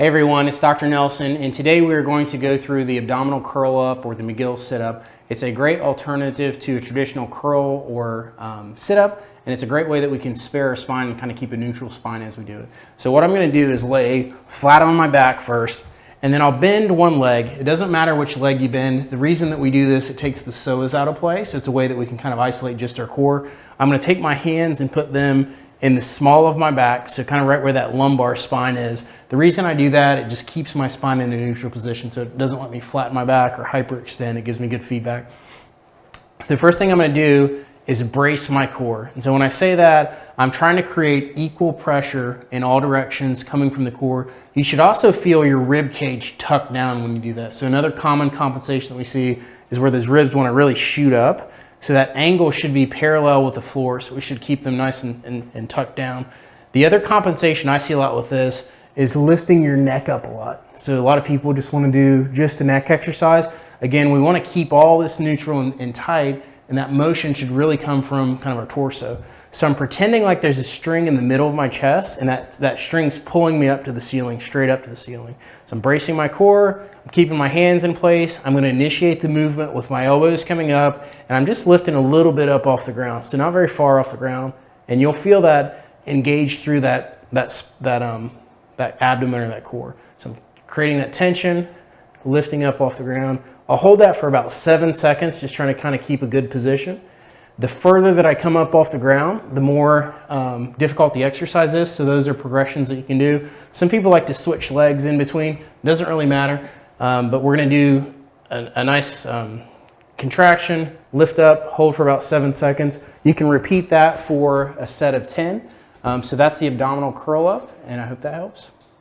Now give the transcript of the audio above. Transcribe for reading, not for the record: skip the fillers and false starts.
Hey everyone, it's Dr. Nelson, and today we are going to go through the abdominal curl up or the McGill sit up. It's a great alternative to a traditional curl or sit up, and it's a great way that we can spare our spine and kind of keep a neutral spine as we do it. So what I'm going to do is lay flat on my back first, and then I'll bend one leg. It doesn't matter which leg you bend. The reason that we do this, it takes the psoas out of play, so it's a way that we can kind of isolate just our core. I'm going to take my hands and put them in the small of my back, so kind of right where that lumbar spine is. The reason I do that, it just keeps my spine in a neutral position, so it doesn't let me flatten my back or hyperextend. It gives me good feedback. So the first thing I'm going to do is brace my core. And so when I say that, I'm trying to create equal pressure in all directions coming from the core. You should also feel your rib cage tucked down when you do that. So another common compensation that we see is where those ribs want to really shoot up. So that angle should be parallel with the floor, so we should keep them nice and tucked down. The other compensation I see a lot with this is lifting your neck up a lot. So a lot of people just want to do just a neck exercise. Again, we want to keep all this neutral and tight, and that motion should really come from kind of our torso. So I'm pretending like there's a string in the middle of my chest, and that string's pulling me up to the ceiling, straight up to the ceiling. So I'm bracing my core, I'm keeping my hands in place. I'm going to initiate the movement with my elbows coming up, and I'm just lifting a little bit up off the ground, so not very far off the ground. And you'll feel that engage through that abdomen or that core. So I'm creating that tension, lifting up off the ground. I'll hold that for about 7 seconds, just trying to kind of keep a good position. The further that I come up off the ground, the more difficult the exercise is. So those are progressions that you can do. Some people like to switch legs in between. It doesn't really matter, but we're going to do a nice contraction, lift up, hold for about 7 seconds. You can repeat that for a set of 10. So that's the abdominal curl up, and I hope that helps.